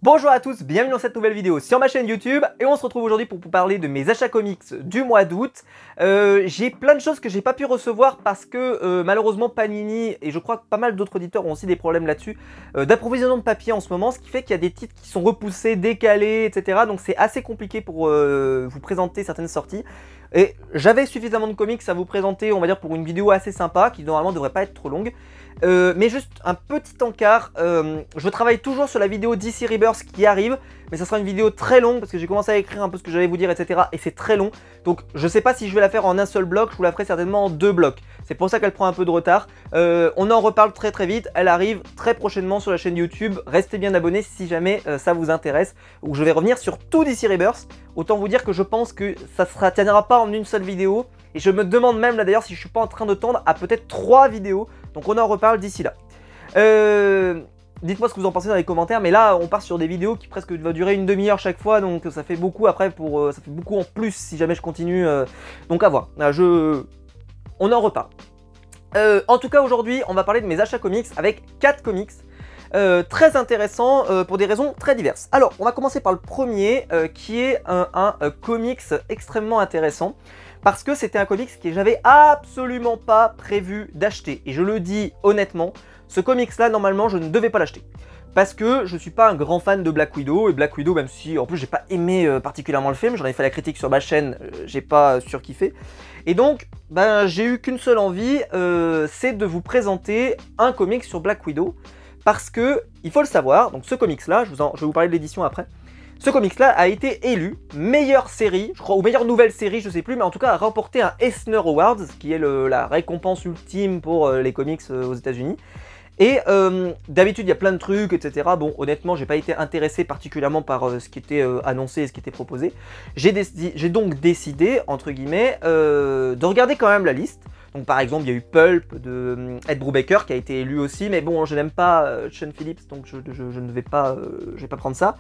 Bonjour à tous, bienvenue dans cette nouvelle vidéo sur ma chaîne YouTube et on se retrouve aujourd'hui pour vous parler de mes achats comics du mois d'août. J'ai plein de choses que j'ai pas pu recevoir parce que malheureusement Panini et je crois que pas mal d'autres éditeurs ont aussi des problèmes là-dessus d'approvisionnement de papier en ce moment, ce qui fait qu'il y a des titres qui sont repoussés, décalés, etc. Donc c'est assez compliqué pour vous présenter certaines sorties. Et j'avais suffisamment de comics à vous présenter, on va dire, pour une vidéo assez sympa qui normalement devrait pas être trop longue. Mais juste un petit encart, je travaille toujours sur la vidéo DC Rebirth qui arrive, mais ça sera une vidéo très longue parce que j'ai commencé à écrire un peu ce que j'allais vous dire, etc. Et c'est très long, donc je sais pas si je vais la faire en un seul bloc, je vous la ferai certainement en deux blocs. C'est pour ça qu'elle prend un peu de retard. On en reparle très très vite, elle arrive très prochainement sur la chaîne YouTube. Restez bien abonnés si jamais ça vous intéresse, où je vais revenir sur tout DC Rebirth. Autant vous dire que je pense que ça ne tiendra pas en une seule vidéo. Et je me demande même là d'ailleurs si je suis pas en train de tendre à peut-être 3 vidéos. Donc on en reparle d'ici là. Dites-moi ce que vous en pensez dans les commentaires. Mais là on part sur des vidéos qui presque va durer une demi-heure chaque fois. Donc ça fait beaucoup après ça fait beaucoup en plus si jamais je continue. Donc à voir. On en reparle. En tout cas aujourd'hui on va parler de mes achats comics avec 4 comics. Très intéressant pour des raisons très diverses. Alors on va commencer par le premier qui est un comics extrêmement intéressant. Parce que c'était un comics que j'avais absolument pas prévu d'acheter. Et je le dis honnêtement, ce comics là normalement je ne devais pas l'acheter. Parce que je suis pas un grand fan de Black Widow. Et Black Widow, même si en plus j'ai pas aimé particulièrement le film, j'en ai fait la critique sur ma chaîne, j'ai pas surkiffé. Et donc ben, j'ai eu qu'une seule envie, c'est de vous présenter un comics sur Black Widow. Parce que, il faut le savoir, donc ce comics là, je vais vous parler de l'édition après. Ce comics-là a été élu meilleure série, je crois, ou meilleure nouvelle série, je sais plus, mais en tout cas a remporté un Eisner Awards, qui est la récompense ultime pour les comics aux États-Unis. Et d'habitude, il y a plein de trucs, etc. Bon, honnêtement, j'ai pas été intéressé particulièrement par ce qui était annoncé et ce qui était proposé. J'ai donc décidé, entre guillemets, de regarder quand même la liste. Donc par exemple, il y a eu Pulp de Ed Brubaker qui a été élu aussi, mais bon, je n'aime pas Sean Phillips, donc je ne vais pas, je vais pas prendre ça.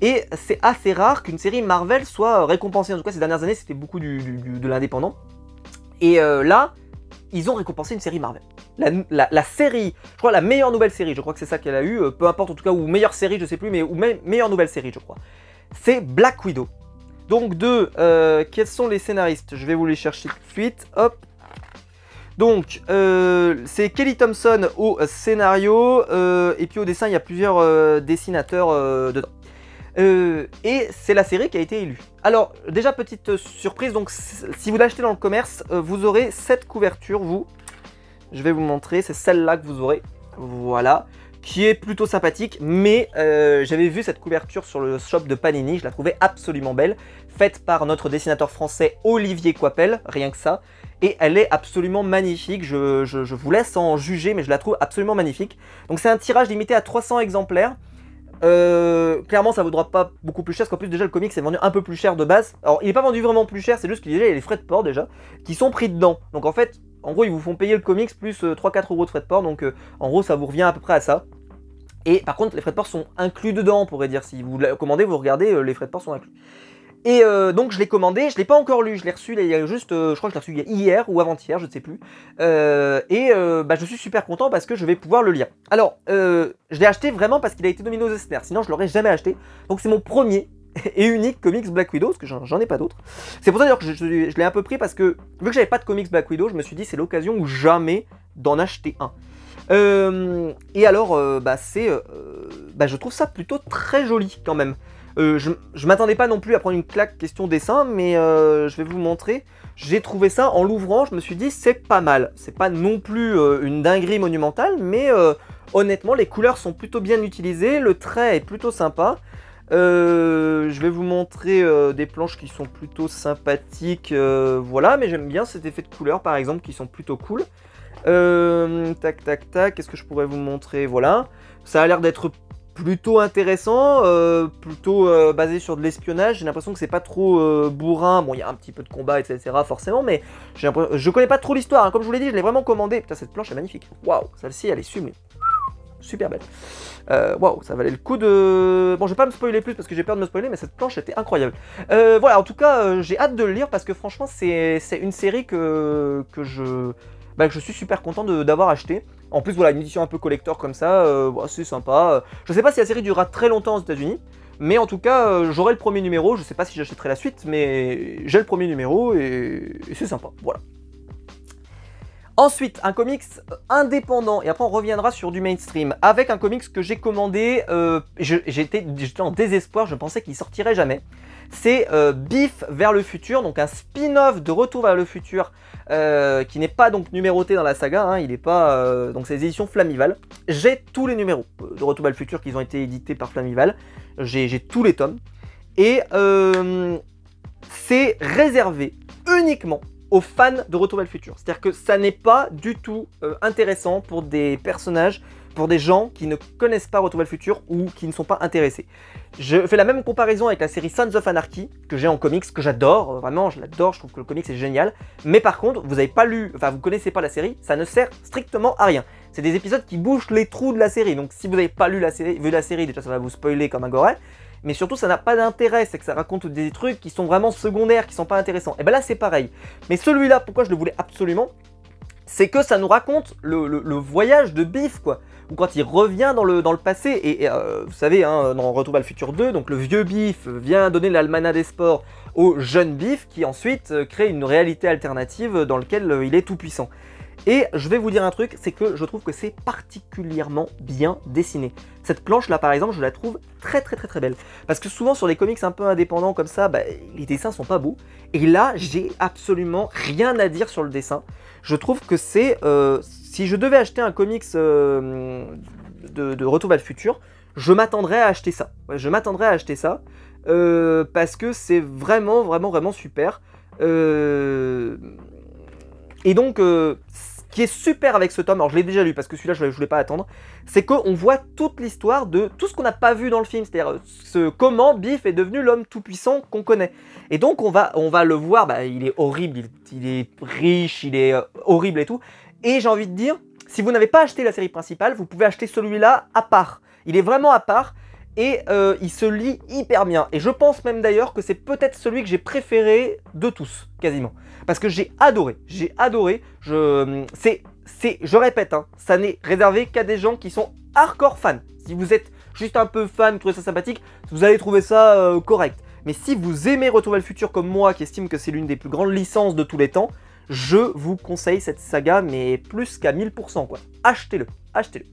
Et c'est assez rare qu'une série Marvel soit récompensée. En tout cas, ces dernières années, c'était beaucoup de l'indépendant. Et là, ils ont récompensé une série Marvel. La série, je crois la meilleure nouvelle série, je crois que c'est ça qu'elle a eu, peu importe en tout cas, ou meilleure série, je sais plus, mais ou meilleure nouvelle série, je crois. C'est Black Widow. Donc quels sont les scénaristes? Je vais vous les chercher tout de suite, hop. Donc, c'est Kelly Thompson au scénario, et puis au dessin, il y a plusieurs dessinateurs dedans. Et c'est la série qui a été élue. Alors, déjà, petite surprise, donc si vous l'achetez dans le commerce, vous aurez cette couverture, vous. Je vais vous montrer, c'est celle-là que vous aurez, voilà, qui est plutôt sympathique, mais j'avais vu cette couverture sur le shop de Panini, je la trouvais absolument belle, faite par notre dessinateur français Olivier Coipel, rien que ça, et elle est absolument magnifique, je vous laisse en juger, mais je la trouve absolument magnifique. Donc c'est un tirage limité à 300 exemplaires, clairement ça vaudra pas beaucoup plus cher, parce qu'en plus déjà le comic est vendu un peu plus cher de base. Alors il n'est pas vendu vraiment plus cher, c'est juste qu'il y a les frais de port déjà, qui sont pris dedans, donc en fait, en gros ils vous font payer le comics plus 3-4 € de frais de port, donc en gros ça vous revient à peu près à ça. Et par contre les frais de port sont inclus dedans, on pourrait dire, si vous le commandez, vous regardez, les frais de port sont inclus. Et donc je l'ai commandé, je l'ai pas encore lu, je l'ai reçu il y a juste, je crois que je l'ai reçu hier ou avant-hier, je ne sais plus. Bah, je suis super content parce que je vais pouvoir le lire. Alors, je l'ai acheté vraiment parce qu'il a été nominé aux Eisner, sinon je l'aurais jamais acheté. Donc c'est mon premier et unique comics Black Widow, parce que j'en ai pas d'autres. C'est pour ça d'ailleurs que je l'ai un peu pris, parce que vu que j'avais pas de comics Black Widow, je me suis dit c'est l'occasion ou jamais d'en acheter un. Et alors, je trouve ça plutôt très joli quand même. Je m'attendais pas non plus à prendre une claque question dessin, mais je vais vous montrer. J'ai trouvé ça en l'ouvrant, je me suis dit c'est pas mal. C'est pas non plus une dinguerie monumentale, mais honnêtement les couleurs sont plutôt bien utilisées, le trait est plutôt sympa. Je vais vous montrer des planches qui sont plutôt sympathiques, voilà, mais j'aime bien cet effet de couleur par exemple qui sont plutôt cool. Tac tac tac, qu'est-ce que je pourrais vous montrer? Voilà, ça a l'air d'être plutôt intéressant, plutôt basé sur de l'espionnage. J'ai l'impression que c'est pas trop bourrin. Bon, il y a un petit peu de combat, etc. forcément, mais je connais pas trop l'histoire. Hein. Comme je vous l'ai dit, je l'ai vraiment commandé. Putain, cette planche est magnifique. Waouh, celle-ci, elle est sublime. Super belle. Waouh, ça valait le coup de... Bon, je vais pas me spoiler plus parce que j'ai peur de me spoiler, mais cette planche était incroyable. Voilà, en tout cas, j'ai hâte de le lire parce que franchement, c'est une série que je suis super content d'avoir acheté. En plus, voilà, une édition un peu collector comme ça, bah, c'est sympa. Je sais pas si la série durera très longtemps aux États-Unis, mais en tout cas, j'aurai le premier numéro. Je sais pas si j'achèterai la suite, mais j'ai le premier numéro et c'est sympa. Voilà. Ensuite, un comics indépendant, et après on reviendra sur du mainstream, avec un comics que j'ai commandé, j'étais en désespoir, je pensais qu'il sortirait jamais. C'est Biff vers le futur, donc un spin-off de Retour vers le futur, qui n'est pas donc numéroté dans la saga, hein, il n'est pas, donc c'est les éditions Flamival. J'ai tous les numéros de Retour vers le futur qui ont été édités par Flamival, j'ai tous les tomes, et c'est réservé uniquement aux fans de Retour vers le futur. C'est-à-dire que ça n'est pas du tout intéressant pour des personnages, pour des gens qui ne connaissent pas Retour vers le futur ou qui ne sont pas intéressés. Je fais la même comparaison avec la série Sons of Anarchy, que j'ai en comics, que j'adore, vraiment je l'adore, je trouve que le comics est génial. Mais par contre, vous n'avez pas lu, enfin vous connaissez pas la série, ça ne sert strictement à rien. C'est des épisodes qui bouchent les trous de la série, donc si vous n'avez pas lu la série, vu la série, déjà ça va vous spoiler comme un goret. Mais surtout ça n'a pas d'intérêt, c'est que ça raconte des trucs qui sont vraiment secondaires, qui sont pas intéressants. Et ben là c'est pareil. Mais celui-là, pourquoi je le voulais absolument, c'est que ça nous raconte le voyage de Biff, quoi. Ou quand il revient dans le passé, et vous savez, hein, dans Retour vers le futur 2, donc le vieux Biff vient donner l'almanach des sports au jeune Biff, qui ensuite crée une réalité alternative dans laquelle il est tout puissant. Et je vais vous dire un truc, c'est que je trouve que c'est particulièrement bien dessiné. Cette planche là par exemple, je la trouve très belle. Parce que souvent sur les comics un peu indépendants comme ça, bah, les dessins sont pas beaux. Et là, j'ai absolument rien à dire sur le dessin. Je trouve que c'est... si je devais acheter un comics de Retour vers le futur, je m'attendrais à acheter ça. Ouais, je m'attendrais à acheter ça. Parce que c'est vraiment super. Et donc... Ce qui est super avec ce tome, alors je l'ai déjà lu parce que celui-là je voulais pas attendre, c'est qu'on voit toute l'histoire de tout ce qu'on n'a pas vu dans le film, c'est-à-dire comment Biff est devenu l'homme tout-puissant qu'on connaît. Et donc on va le voir, bah, il est horrible, il est riche, il est horrible et tout. Et j'ai envie de dire, si vous n'avez pas acheté la série principale, vous pouvez acheter celui-là à part. Il est vraiment à part. Et il se lit hyper bien. Et je pense même d'ailleurs que c'est peut-être celui que j'ai préféré de tous, quasiment. Parce que j'ai adoré. Je répète, hein, ça n'est réservé qu'à des gens qui sont hardcore fans. Si vous êtes juste un peu fan, vous trouvez ça sympathique, vous allez trouver ça correct. Mais si vous aimez Retour vers le futur comme moi, qui estime que c'est l'une des plus grandes licences de tous les temps, je vous conseille cette saga, mais plus qu'à 1000%, quoi. Achetez-le, achetez-le.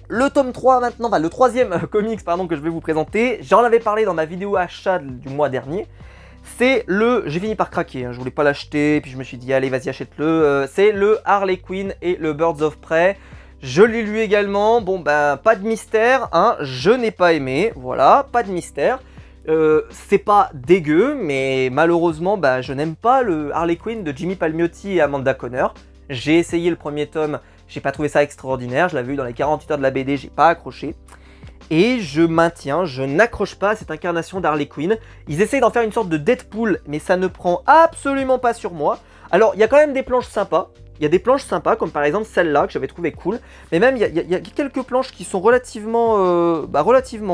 Le tome 3 maintenant, enfin le troisième comics pardon, que je vais vous présenter, j'en avais parlé dans ma vidéo achat du mois dernier, c'est le... J'ai fini par craquer, hein, je voulais pas l'acheter, puis je me suis dit allez vas-y achète-le, c'est le Harley Quinn et le Birds of Prey. Je l'ai lu également, bon ben pas de mystère, hein, je n'ai pas aimé, voilà, pas de mystère. C'est pas dégueu, mais malheureusement bah, je n'aime pas le Harley Quinn de Jimmy Palmiotti et Amanda Conner. J'ai essayé le premier tome, j'ai pas trouvé ça extraordinaire, je l'avais vu dans les 48 heures de la BD, j'ai pas accroché. Et je maintiens, je n'accroche pas à cette incarnation d'Harley Quinn. Ils essayent d'en faire une sorte de Deadpool, mais ça ne prend absolument pas sur moi. Alors, il y a quand même des planches sympas. Il y a des planches sympas, comme par exemple celle-là, que j'avais trouvé cool. Mais même, il y a quelques planches qui sont relativement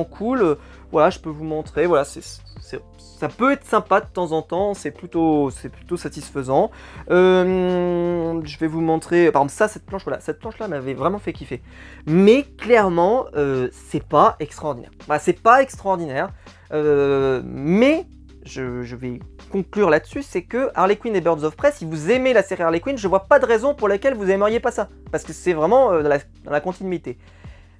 cool. Voilà, je peux vous montrer. Voilà, ça peut être sympa de temps en temps, c'est plutôt satisfaisant. Je vais vous montrer, par exemple ça, cette planche-là m'avait vraiment fait kiffer. Mais clairement, c'est pas extraordinaire. Bah, c'est pas extraordinaire, mais je vais conclure là-dessus, c'est que Harley Quinn et Birds of Prey, si vous aimez la série Harley Quinn, je vois pas de raison pour laquelle vous aimeriez pas ça. Parce que c'est vraiment dans la continuité.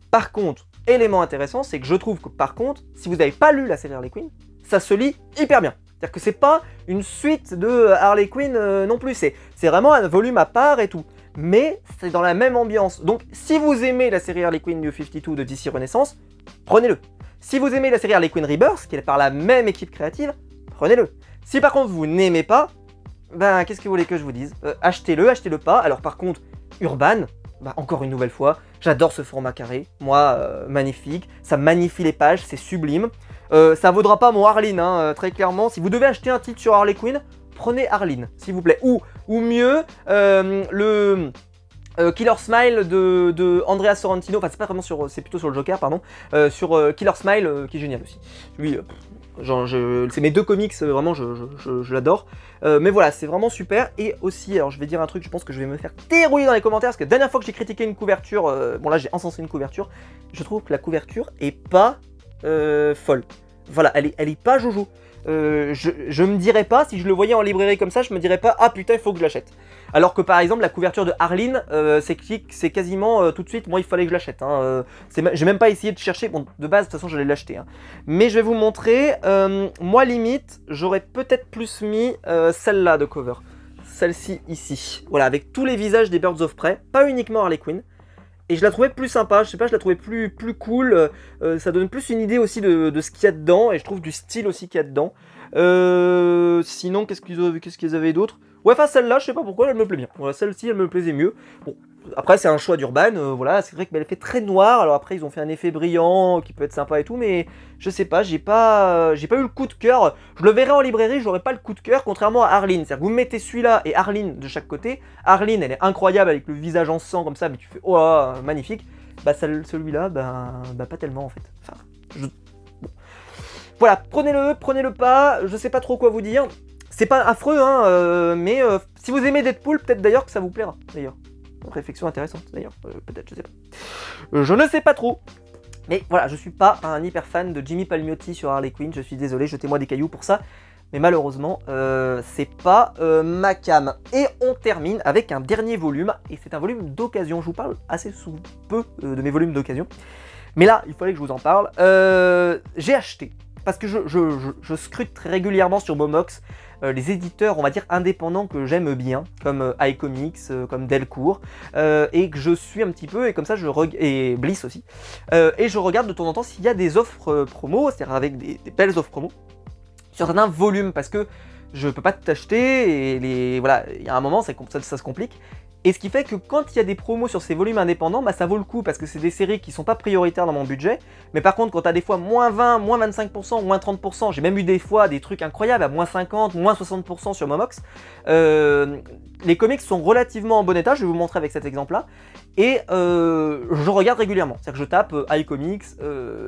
Par contre, élément intéressant, c'est que je trouve que par contre, si vous n'avez pas lu la série Harley Quinn, ça se lit hyper bien. C'est-à-dire que c'est pas une suite de Harley Quinn non plus, c'est vraiment un volume à part et tout. Mais c'est dans la même ambiance. Donc si vous aimez la série Harley Quinn New 52 de DC Renaissance, prenez-le. Si vous aimez la série Harley Quinn Rebirth, qui est par la même équipe créative, prenez-le. Si par contre vous n'aimez pas, ben qu'est-ce que vous voulez que je vous dise, achetez-le, achetez-le pas. Alors par contre, Urban, bah, encore une nouvelle fois, j'adore ce format carré, moi, magnifique, ça magnifie les pages, c'est sublime. Ça vaudra pas mon Arline, hein, très clairement. Si vous devez acheter un titre sur Harley Quinn, prenez Arline, s'il vous plaît. Ou mieux, le Killer Smile de Andrea Sorrentino, enfin c'est pas vraiment sur, c'est plutôt sur le Joker, pardon, sur Killer Smile, qui est génial aussi. Lui, C'est mes deux comics, vraiment, je l'adore. Mais voilà, c'est vraiment super. Et aussi, alors je vais dire un truc, je pense que je vais me faire dérouiller dans les commentaires, parce que la dernière fois que j'ai critiqué une couverture, bon là j'ai encensé une couverture, je trouve que la couverture est pas folle. Voilà, elle est pas jojo. Je me dirais pas, si je le voyais en librairie comme ça, je me dirais pas, ah putain, il faut que je l'achète. Alors que par exemple, la couverture de Arline, c'est quasiment tout de suite, moi il fallait que je l'achète. Hein. J'ai même pas essayé de chercher, bon, de base, de toute façon, j'allais l'acheter. Hein. Mais je vais vous montrer, moi limite, j'aurais peut-être plus mis celle-là de cover. Celle-ci ici. Voilà, avec tous les visages des Birds of Prey, pas uniquement Harley Quinn. Et je la trouvais plus sympa, je sais pas, je la trouvais plus cool, ça donne plus une idée aussi de ce qu'il y a dedans, et je trouve du style aussi qu'il y a dedans. Sinon, qu'est-ce qu'ils avaient d'autre? Ouais, enfin celle-là, je sais pas pourquoi, elle me plaît bien. Voilà, celle-ci, elle me plaisait mieux. Bon, après c'est un choix d'Urban, voilà, c'est vrai qu'elle fait très noire, alors après ils ont fait un effet brillant qui peut être sympa et tout, mais je sais pas, j'ai pas eu le coup de cœur. Je le verrai en librairie, j'aurais pas le coup de cœur, contrairement à Arline. C'est-à-dire que vous mettez celui-là et Arline de chaque côté. Arline, elle est incroyable avec le visage en sang comme ça, mais tu fais oh magnifique. Bah celui-là, bah pas tellement en fait. Enfin, bon. Voilà, prenez-le pas, je sais pas trop quoi vous dire. C'est pas affreux, hein, mais si vous aimez Deadpool, peut-être d'ailleurs que ça vous plaira, d'ailleurs. Réflexion intéressante, d'ailleurs, peut-être, je sais pas. Je ne sais pas trop. Mais voilà, je suis pas un hyper fan de Jimmy Palmiotti sur Harley Quinn, je suis désolé, jetez-moi des cailloux pour ça. Mais malheureusement, c'est pas ma cam. Et on termine avec un dernier volume, et c'est un volume d'occasion. Je vous parle assez peu de mes volumes d'occasion. Mais là, il fallait que je vous en parle. J'ai acheté, parce que je scrute très régulièrement sur Momox, les éditeurs, on va dire, indépendants que j'aime bien, comme iComics, comme Delcourt, et que je suis un petit peu, et comme ça, et Bliss aussi, et je regarde de temps en temps s'il y a des offres promo, c'est-à-dire avec des belles offres promo, sur certains volumes, parce que je peux pas tout acheter, et voilà, il y a un moment, ça se complique. Et ce qui fait que quand il y a des promos sur ces volumes indépendants, bah ça vaut le coup parce que c'est des séries qui sont pas prioritaires dans mon budget. Mais par contre, quand tu as des fois moins 20, moins 25%, moins 30%, j'ai même eu des fois des trucs incroyables à moins 50, moins 60% sur Momox. Les comics sont relativement en bon état, je vais vous montrer avec cet exemple-là. Et je regarde régulièrement. C'est-à-dire que je tape iComics,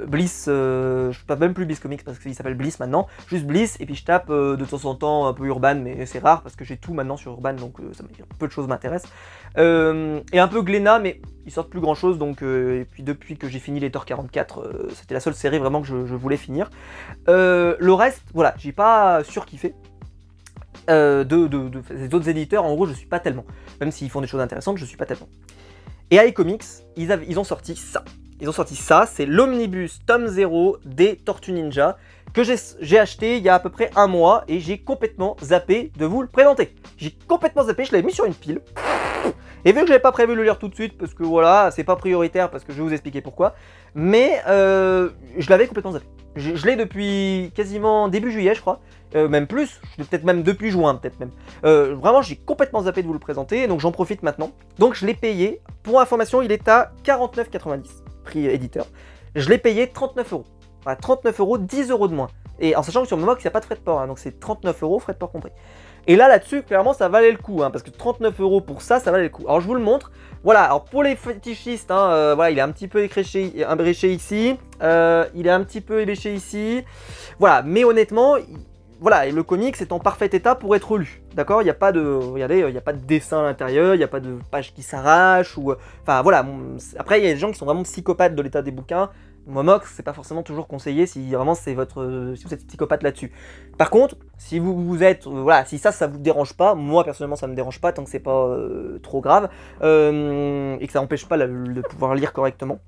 Bliss, je tape même plus Bliss Comics parce qu'il s'appelle Bliss maintenant, juste Bliss, et puis je tape de temps en temps un peu Urban, mais c'est rare parce que j'ai tout maintenant sur Urban, donc peu de choses m'intéressent. Et un peu Glénat, mais ils sortent plus grand chose, donc et puis depuis que j'ai fini les Thor 44, c'était la seule série vraiment que je voulais finir. Le reste, voilà, j'ai pas surkiffé. Des autres éditeurs, en gros, je suis pas tellement. Même s'ils font des choses intéressantes, je suis pas tellement. Et iComics, ils ont sorti ça. Ils ont sorti ça, c'est l'Omnibus tome 0 des Tortues Ninja, que j'ai acheté il y a à peu près un mois, et j'ai complètement zappé de vous le présenter. J'ai complètement zappé, je l'avais mis sur une pile. Et vu que j'avais pas prévu de le lire tout de suite, parce que voilà, c'est pas prioritaire, parce que je vais vous expliquer pourquoi, mais je l'avais complètement zappé. Je l'ai depuis quasiment début juillet, je crois, même plus, peut-être même depuis juin, peut-être même. Vraiment, j'ai complètement zappé de vous le présenter, donc j'en profite maintenant. Donc je l'ai payé, pour information, il est à 49,90, prix éditeur. Je l'ai payé 39 €. Voilà, 39 €, 10 € de moins. Et en sachant que sur Momox, il n'y a pas de frais de port, hein, donc c'est 39 €, frais de port compris. Et là-dessus, clairement, ça valait le coup, hein, parce que 39 € pour ça, ça valait le coup. Alors, je vous le montre. Voilà, alors pour les fétichistes, hein, voilà, il est un petit peu ébréché ici. Il est un petit peu ébréché ici. Voilà, mais honnêtement, voilà, et le comics est en parfait état pour être lu. D'accord, il n'y a pas de, regardez, il n'y a pas de dessin à l'intérieur, il n'y a pas de page qui s'arrache, ou... Enfin, voilà, après, il y a des gens qui sont vraiment psychopathes de l'état des bouquins. Momox, c'est pas forcément toujours conseillé si vraiment si vous êtes psychopathe là-dessus. Par contre, si vous êtes, voilà, si ça vous dérange pas, moi personnellement ça me dérange pas tant que c'est pas trop grave et que ça n'empêche pas de pouvoir lire correctement.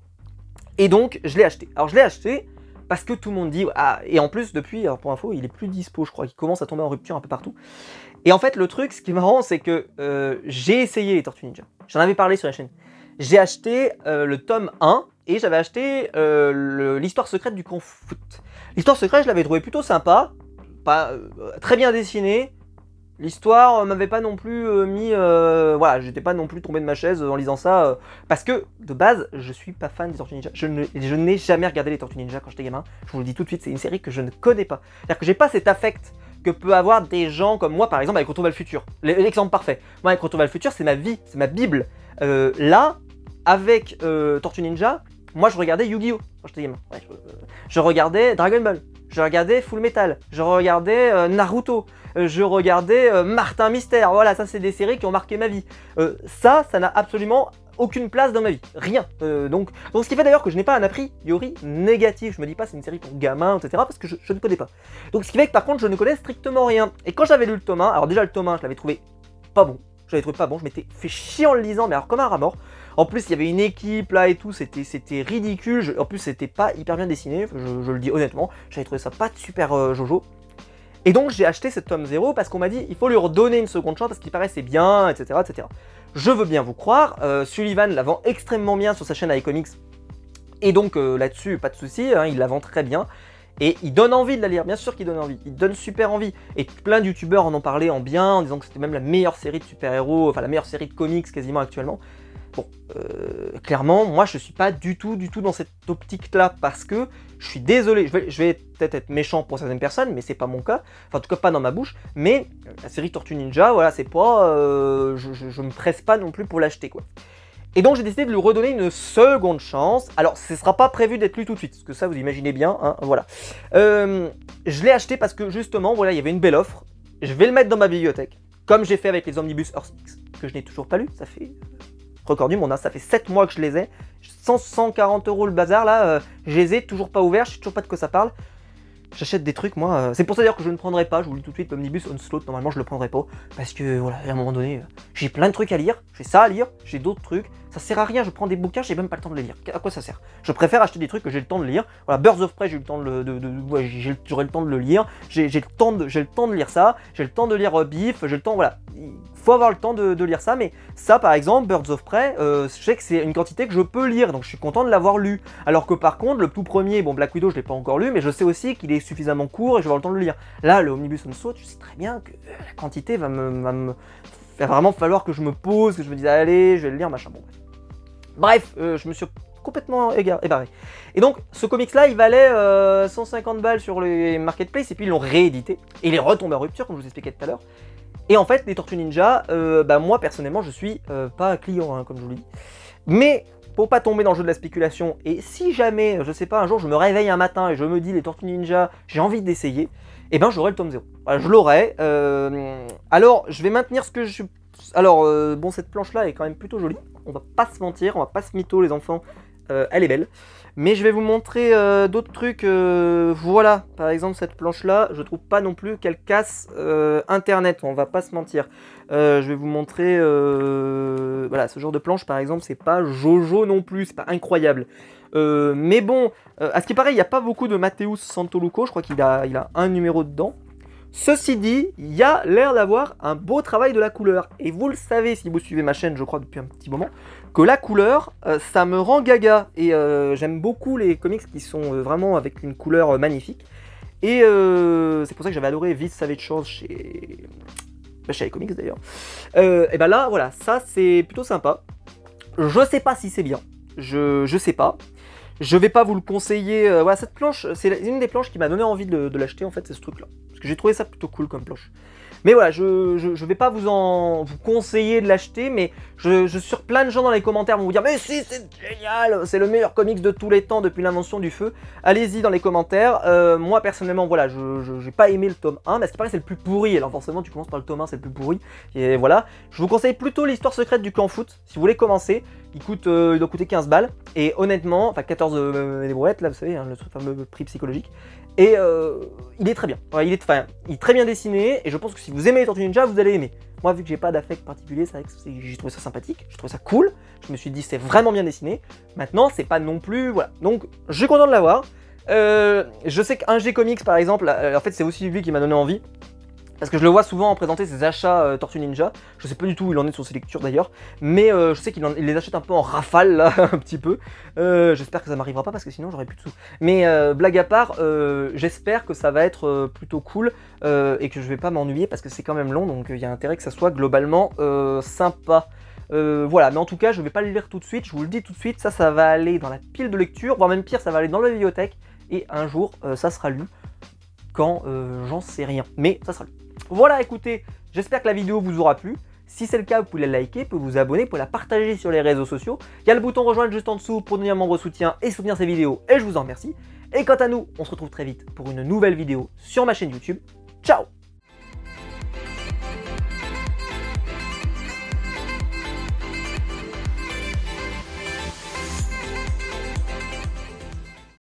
Et donc je l'ai acheté. Alors je l'ai acheté parce que tout le monde dit, ah, et en plus depuis, alors pour info, il est plus dispo, je crois, il commence à tomber en rupture un peu partout. Et en fait le truc, ce qui est marrant, c'est que j'ai essayé les Tortues Ninja. J'en avais parlé sur la chaîne. J'ai acheté le tome 1. Et j'avais acheté l'histoire secrète du Kung Fu. L'histoire secrète, je l'avais trouvé plutôt sympa, pas très bien dessinée. L'histoire m'avait pas non plus mis, voilà, j'étais pas non plus tombé de ma chaise en lisant ça, parce que de base, je suis pas fan des Tortues Ninja. Je n'ai jamais regardé les Tortues Ninja quand j'étais gamin. Je vous le dis tout de suite, c'est une série que je ne connais pas. C'est-à-dire que j'ai pas cet affect que peut avoir des gens comme moi, par exemple, avec Retour vers le futur. L'exemple parfait. Moi, avec Retour vers le futur, c'est ma vie, c'est ma bible. Là, avec Tortues Ninja. Moi, je regardais Yu-Gi-Oh! Quand j'étais gamin. Ouais, je regardais Dragon Ball. je regardais Full Metal, je regardais Naruto, je regardais Martin Mystère, voilà, ça c'est des séries qui ont marqué ma vie. Ça n'a absolument aucune place dans ma vie, rien. Donc ce qui fait d'ailleurs que je n'ai pas un a priori négatif, je me dis pas c'est une série pour gamins, etc. parce que je ne connais pas. Donc ce qui fait que par contre je ne connais strictement rien. Et quand j'avais lu le tome 1, alors déjà le tome 1 je l'avais trouvé pas bon, je m'étais fait chier en le lisant, mais alors comme un rat mort. En plus il y avait une équipe là et tout, c'était ridicule, en plus c'était pas hyper bien dessiné, je le dis honnêtement, j'avais trouvé ça pas super Jojo. Et donc j'ai acheté ce tome 0 parce qu'on m'a dit il faut lui redonner une seconde chance parce qu'il paraissait bien, etc. etc. Je veux bien vous croire, Sullivan la vend extrêmement bien sur sa chaîne iComics. Et donc là-dessus, pas de souci, hein, il la vend très bien. Et il donne envie de la lire, bien sûr qu'il donne envie, il donne super envie. Et plein de youtubeurs en ont parlé en bien, en disant que c'était même la meilleure série de super-héros, enfin la meilleure série de comics quasiment actuellement. Bon, clairement, moi je suis pas du tout dans cette optique-là, parce que je suis désolé, je vais peut-être être méchant pour certaines personnes, mais c'est pas mon cas, enfin en tout cas pas dans ma bouche, mais la série Tortue Ninja, voilà, c'est pas, je me presse pas non plus pour l'acheter, quoi. Et donc j'ai décidé de lui redonner une seconde chance. Alors ce sera pas prévu d'être lu tout de suite, parce que ça vous imaginez bien, hein, voilà. Je l'ai acheté parce que justement, voilà, il y avait une belle offre, je vais le mettre dans ma bibliothèque, comme j'ai fait avec les Omnibus Earth X, que je n'ai toujours pas lu, ça fait... record du monde, hein, ça fait 7 mois que je les ai, 140 € le bazar là, je les ai toujours pas ouverts, je sais toujours pas de quoi ça parle. J'achète des trucs moi, c'est pour ça d'ailleurs que je ne prendrai pas, je vous le dis tout de suite, l'Omnibus Onslaught, normalement je le prendrai pas, parce que voilà, à un moment donné, j'ai plein de trucs à lire, j'ai ça à lire, j'ai d'autres trucs, ça sert à rien, je prends des bouquins, j'ai même pas le temps de les lire, à quoi ça sert? Je préfère acheter des trucs que j'ai le temps de lire, voilà, Birds of Prey, j'ai eu le temps j'aurai le temps de le lire, j'ai le temps de lire ça, j'ai le temps de lire Beef, j'ai le temps, voilà, il faut avoir le temps de lire ça, mais ça par exemple, Birds of Prey, je sais que c'est une quantité que je peux lire, donc je suis content de l'avoir lu, alors que par contre, le tout premier, bon Black Widow je l'ai pas encore lu, mais je sais aussi qu'il est suffisamment court et je vais avoir le temps de le lire. Là, le Omnibus Onslaught, je sais très bien que la quantité va vraiment falloir que je me pose, que je me dise allez, je vais le lire, machin, bon bref, je me suis complètement égaré. Et donc, ce comics-là, il valait 150 balles sur les marketplaces, et puis ils l'ont réédité, et il est retombé en rupture, comme je vous expliquais tout à l'heure. Et en fait, les Tortues Ninja, moi personnellement, je suis pas client, hein, comme je vous l'ai dit. Mais pour pas tomber dans le jeu de la spéculation, et si jamais, je sais pas, un jour je me réveille un matin et je me dis les Tortues Ninja, j'ai envie d'essayer, et ben j'aurai le tome 0. Voilà, je l'aurai. Alors, je vais maintenir ce que je... Alors, bon, cette planche-là est quand même plutôt jolie. On va pas se mentir, on va pas se mytho les enfants. Elle est belle. Mais je vais vous montrer d'autres trucs. Voilà, par exemple cette planche-là, je trouve pas non plus qu'elle casse Internet. On va pas se mentir. Je vais vous montrer... voilà, ce genre de planche, par exemple, c'est pas Jojo non plus, c'est pas incroyable. Mais bon, à ce qui paraît, il n'y a pas beaucoup de Matheus Santoluco. Je crois qu'il a un numéro dedans. Ceci dit, il y a l'air d'avoir un beau travail de la couleur. Et vous le savez, si vous suivez ma chaîne, je crois, depuis un petit moment, que la couleur, ça me rend gaga. Et j'aime beaucoup les comics qui sont vraiment avec une couleur magnifique. Et c'est pour ça que j'avais adoré Viz Savage Shores chez iComics d'ailleurs. Et ben là, voilà, ça c'est plutôt sympa. Je sais pas si c'est bien. Je sais pas. Je vais pas vous le conseiller. Voilà, cette planche, c'est une des planches qui m'a donné envie de l'acheter en fait, c'est ce truc-là. Parce que j'ai trouvé ça plutôt cool comme planche. Mais voilà, je vais pas vous conseiller de l'acheter, mais je suis sûr plein de gens dans les commentaires vont vous dire « Mais si, c'est génial, c'est le meilleur comics de tous les temps depuis l'invention du feu. » Allez-y dans les commentaires. Moi, personnellement, voilà, j'ai pas aimé le tome 1, mais ce qui paraît c'est le plus pourri. Alors forcément, tu commences par le tome 1, c'est le plus pourri. Et voilà, je vous conseille plutôt l'histoire secrète du clan foot, si vous voulez commencer. Il doit coûter 15 balles. Et honnêtement, enfin 14 des brouettes, là, vous savez, hein, le fameux prix psychologique. Et il est très bien. Ouais, il est très bien dessiné, et je pense que si vous aimez les Tortues Ninja, vous allez aimer. Moi, vu que j'ai pas d'affect particulier, c'est vrai que j'ai trouvé ça sympathique, j'ai trouvé ça cool. Je me suis dit, c'est vraiment bien dessiné. Maintenant, c'est pas non plus... Voilà. Donc, je suis content de l'avoir. Je sais qu'un G Comics, par exemple, en fait, c'est aussi lui qui m'a donné envie. Parce que je le vois souvent présenter ses achats Tortue Ninja. Je sais pas du tout où il en est sur ses lectures d'ailleurs. Mais je sais qu'il les achète un peu en rafale là, un petit peu. J'espère que ça m'arrivera pas parce que sinon j'aurais plus de sous. Mais blague à part, j'espère que ça va être plutôt cool. Et que je vais pas m'ennuyer parce que c'est quand même long. Donc il y a intérêt que ça soit globalement sympa. Voilà, mais en tout cas je vais pas le lire tout de suite. Je vous le dis tout de suite, ça va aller dans la pile de lecture. Voire même pire, ça va aller dans la bibliothèque. Et un jour, ça sera lu. Quand j'en sais rien. Mais ça sera lu. Voilà, écoutez, j'espère que la vidéo vous aura plu. Si c'est le cas, vous pouvez la liker, vous pouvez vous abonner, vous pouvez la partager sur les réseaux sociaux. Il y a le bouton rejoindre juste en dessous pour devenir membre soutien et soutenir ces vidéos, et je vous en remercie. Et quant à nous, on se retrouve très vite pour une nouvelle vidéo sur ma chaîne YouTube. Ciao!